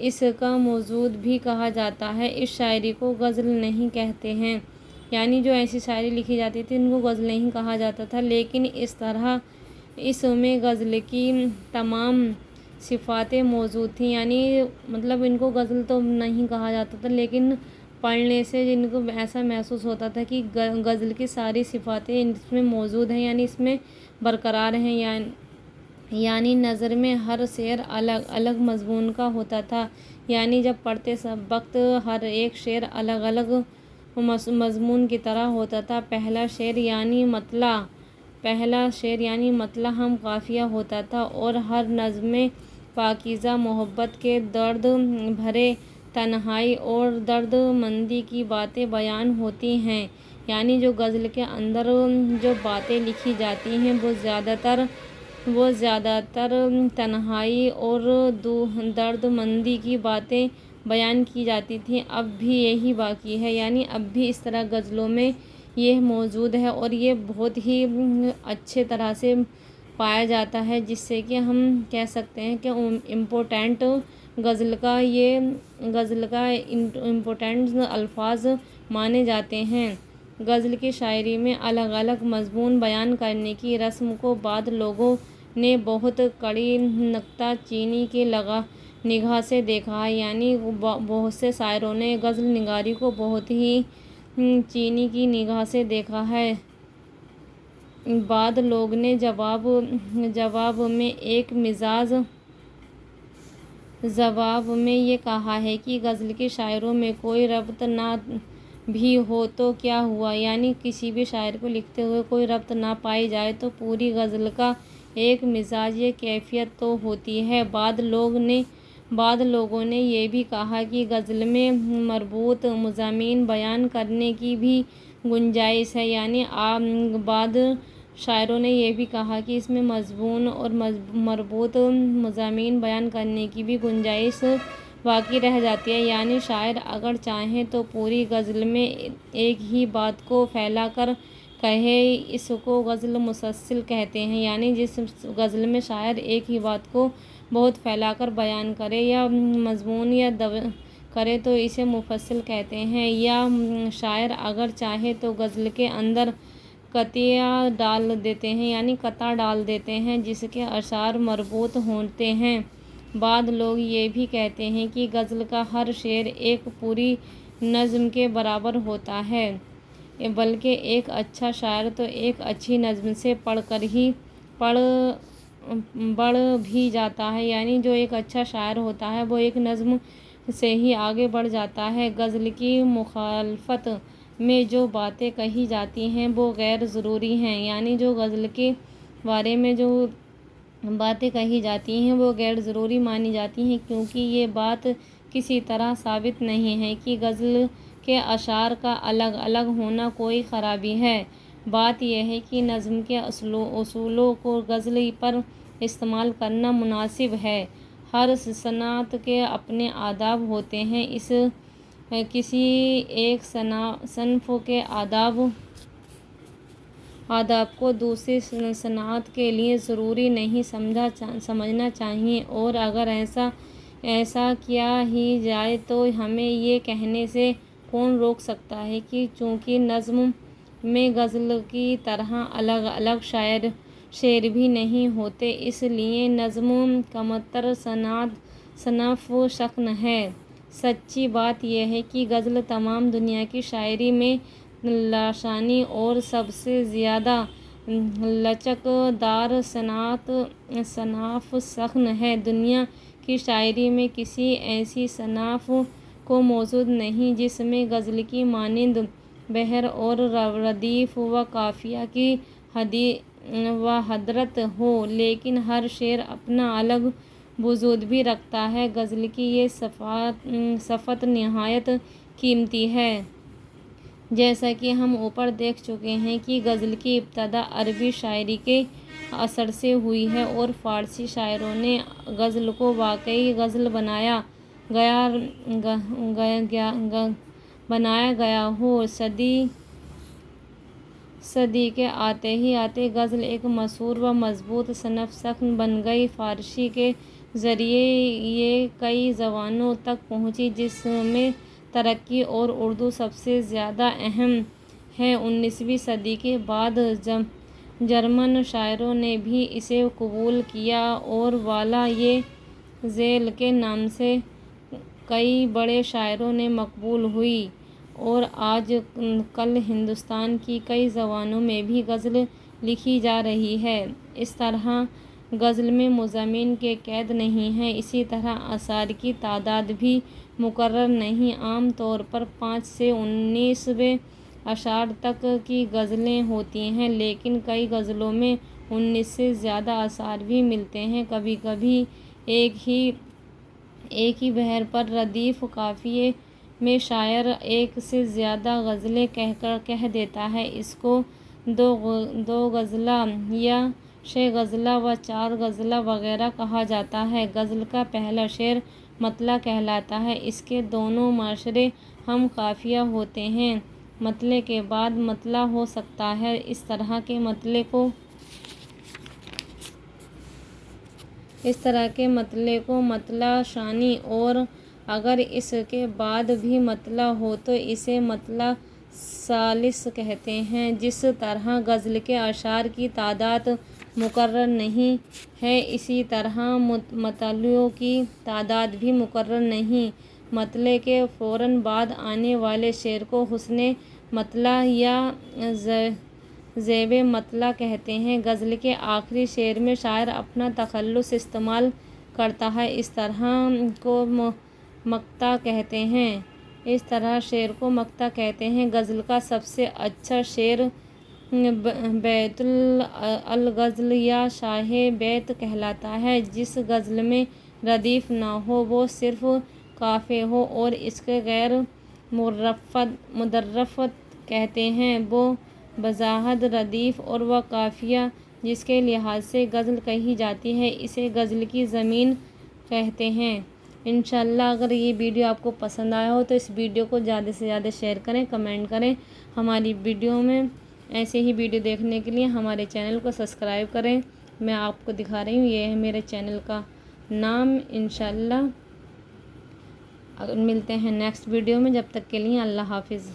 اس کا موجود بھی کہا جاتا ہے۔ اس شاعری کو غزل نہیں کہتے ہیں، یعنی جو ایسی شاعری لکھی جاتی تھی ان کو غزل نہیں کہا جاتا تھا، لیکن اس طرح اس میں غزل کی تمام صفاتیں موجود تھیں، یعنی مطلب ان کو غزل تو نہیں کہا جاتا تھا، لیکن پڑھنے سے جن کو ایسا محسوس ہوتا تھا کہ غزل کی ساری صفاتیں اس میں موجود ہیں، یعنی اس میں برقرار ہیں، یعنی نظر میں ہر شعر الگ الگ مضمون کا ہوتا تھا، یعنی جب پڑھتے وقت ہر ایک شعر الگ الگ مضمون کی طرح ہوتا تھا۔ پہلا شعر یعنی مطلع ہم قافیہ ہوتا تھا، اور ہر نظم میں پاکیزہ محبت کے درد بھرے تنہائی اور درد مندی کی باتیں بیان ہوتی ہیں، یعنی جو غزل کے اندر جو باتیں لکھی جاتی ہیں وہ زیادہ تر تنہائی اور درد مندی کی باتیں بیان کی جاتی تھیں۔ اب بھی یہی باقی ہے، یعنی اب بھی اس طرح غزلوں میں یہ موجود ہے، اور یہ بہت ہی اچھے طرح سے پایا جاتا ہے، جس سے کہ ہم کہہ سکتے ہیں کہ امپورٹنٹ غزل کا امپورٹنٹ الفاظ مانے جاتے ہیں۔ غزل کی شاعری میں الگ الگ مضمون بیان کرنے کی رسم کو بعض لوگوں نے بہت کڑی نکتہ چینی کی نگاہ سے دیکھا ہے، یعنی بہت سے شاعروں نے غزل نگاری کو بہت ہی چینی کی نگاہ سے دیکھا ہے۔ بعض لوگوں نے جواب میں یہ کہا ہے کہ غزل کی شاعری میں کوئی ربط نہ بھی ہو تو کیا ہوا، یعنی کسی بھی شاعر کو لکھتے ہوئے کوئی ربط نہ پائی جائے تو پوری غزل کا ایک مزاج یا کیفیت تو ہوتی ہے۔ بعض لوگوں نے یہ بھی کہا کہ غزل میں مربوط مضامین بیان کرنے کی بھی گنجائش ہے، یعنی بعض شاعروں نے یہ بھی کہا کہ اس میں مضمون اور مربوط مضامین بیان کرنے کی بھی گنجائش باقی رہ جاتی ہے، یعنی شاعر اگر چاہیں تو پوری غزل میں ایک ہی بات کو پھیلا کر کہے، اس کو غزل مسلسل کہتے ہیں، یعنی جس غزل میں شاعر ایک ہی بات کو بہت پھیلا کر بیان کرے یا مضمون یا کرے تو اسے مفصل کہتے ہیں۔ یا شاعر اگر چاہے تو غزل کے اندر قطع ڈال دیتے ہیں جس کے اشعار مربوط ہوتے ہیں۔ بعض لوگ یہ بھی کہتے ہیں کہ غزل کا ہر شعر ایک پوری نظم کے برابر ہوتا ہے، بلکہ ایک اچھا شاعر تو ایک اچھی نظم سے بڑھ بھی جاتا ہے، یعنی جو ایک اچھا شاعر ہوتا ہے وہ ایک نظم سے ہی آگے بڑھ جاتا ہے۔ غزل کی مخالفت میں جو باتیں کہی جاتی ہیں وہ غیر ضروری ہیں، یعنی جو غزل کے بارے میں جو باتیں کہی جاتی ہیں وہ غیر ضروری مانی جاتی ہیں، کیونکہ یہ بات کسی طرح ثابت نہیں ہے کہ غزل کے اشعار کا الگ الگ ہونا کوئی خرابی ہے۔ بات یہ ہے کہ نظم کے اصولوں کو غزل پر استعمال کرنا مناسب ہے۔ ہر صنعت کے اپنے آداب ہوتے ہیں، کسی ایک صنف کے آداب کو دوسری صنعت کے لیے ضروری نہیں سمجھنا چاہیے، اور اگر ایسا کیا ہی جائے تو ہمیں یہ کہنے سے کون روک سکتا ہے کہ چونکہ نظم میں غزل کی طرح الگ الگ شعر بھی نہیں ہوتے، اس لیے نظم کمتر صنف شکن ہے۔ سچی بات یہ ہے کہ غزل تمام دنیا کی شاعری میں لسانی اور سب سے زیادہ لچک دار صنف شکن ہے۔ دنیا کی شاعری میں کسی ایسی صنف کو موجود نہیں جس میں غزل کی مانند بحر اور ردیف و قافیہ کی حضرت ہو، لیکن ہر شعر اپنا الگ وجود بھی رکھتا ہے۔ غزل کی یہ صفت نہایت قیمتی ہے۔ جیسا کہ ہم اوپر دیکھ چکے ہیں کہ غزل کی ابتدا عربی شاعری کے اثر سے ہوئی ہے، اور فارسی شاعروں نے غزل کو واقعی غزل بنایا گیا ہو۔ صدی کے آتے ہی غزل ایک مشہور و مضبوط صنف شکن بن گئی۔ فارسی کے ذریعے یہ کئی زبانوں تک پہنچی، جس میں ترکی اور اردو سب سے زیادہ اہم ہے۔ 19ویں صدی کے بعد جرمن شاعروں نے بھی اسے قبول کیا اور والہ ذیل کے نام سے کئی بڑے شاعروں نے مقبول ہوئی، اور آج کل ہندوستان کی کئی زبانوں میں بھی غزل لکھی جا رہی ہے۔ اس طرح غزل میں مضامین کی قید نہیں ہے، اسی طرح اشعار کی تعداد بھی مقرر نہیں۔ عام طور پر 5 سے 19 اشعار تک کی غزلیں ہوتی ہیں، لیکن کئی غزلوں میں 19 سے زیادہ اشعار بھی ملتے ہیں۔ کبھی کبھی ایک ہی بحر پر ردیف قافیے میں شاعر ایک سے زیادہ غزلیں کہہ دیتا ہے۔ اس کو دو غزلہ یا 6 غزلہ و 4 غزلہ وغیرہ کہا جاتا ہے۔ غزل کا پہلا شعر مطلع کہلاتا ہے۔ اس کے دونوں مشرے ہم قافیہ ہوتے ہیں۔ مطلع کے بعد مطلع ہو سکتا ہے۔ اس طرح کے مطلع کو مطلع ثانی، اور اگر اس کے بعد بھی مطلع ہو تو اسے مطلع ثالث کہتے ہیں۔ جس طرح غزل کے اشعار کی تعداد مقرر نہیں ہے، اسی طرح مطلعوں کی تعداد بھی مقرر نہیں۔ مطلع کے فوراً بعد آنے والے شعر کو حسن مطلع یا زیب مطلع کہتے ہیں۔ غزل کے آخری شعر میں شاعر اپنا تخلص استعمال کرتا ہے، اس طرح کو مقطع کہتے ہیں۔ غزل کا سب سے اچھا شعر بیت الغزل یا شاہ بیت کہلاتا ہے۔ جس غزل میں ردیف نہ ہو، وہ صرف قافیہ ہو اور اس کو غیر مدرفت کہتے ہیں۔ وہ بذات ردیف اور و قافیہ جس کے لحاظ سے غزل کہی جاتی ہے، اسے غزل کی ضمین کہتے ہیں۔ انشاءاللہ اگر یہ ویڈیو آپ کو پسند آیا ہو تو اس ویڈیو کو زیادہ سے زیادہ شیئر کریں، کمنٹ کریں۔ ہماری ویڈیو میں ایسے ہی ویڈیو دیکھنے کے لیے ہمارے چینل کو سبسکرائب کریں۔ میں آپ کو دکھا رہی ہوں، یہ ہے میرے چینل کا نام۔ انشاءاللہ ملتے ہیں نیکسٹ ویڈیو میں، جب تک کے لیے اللہ حافظ۔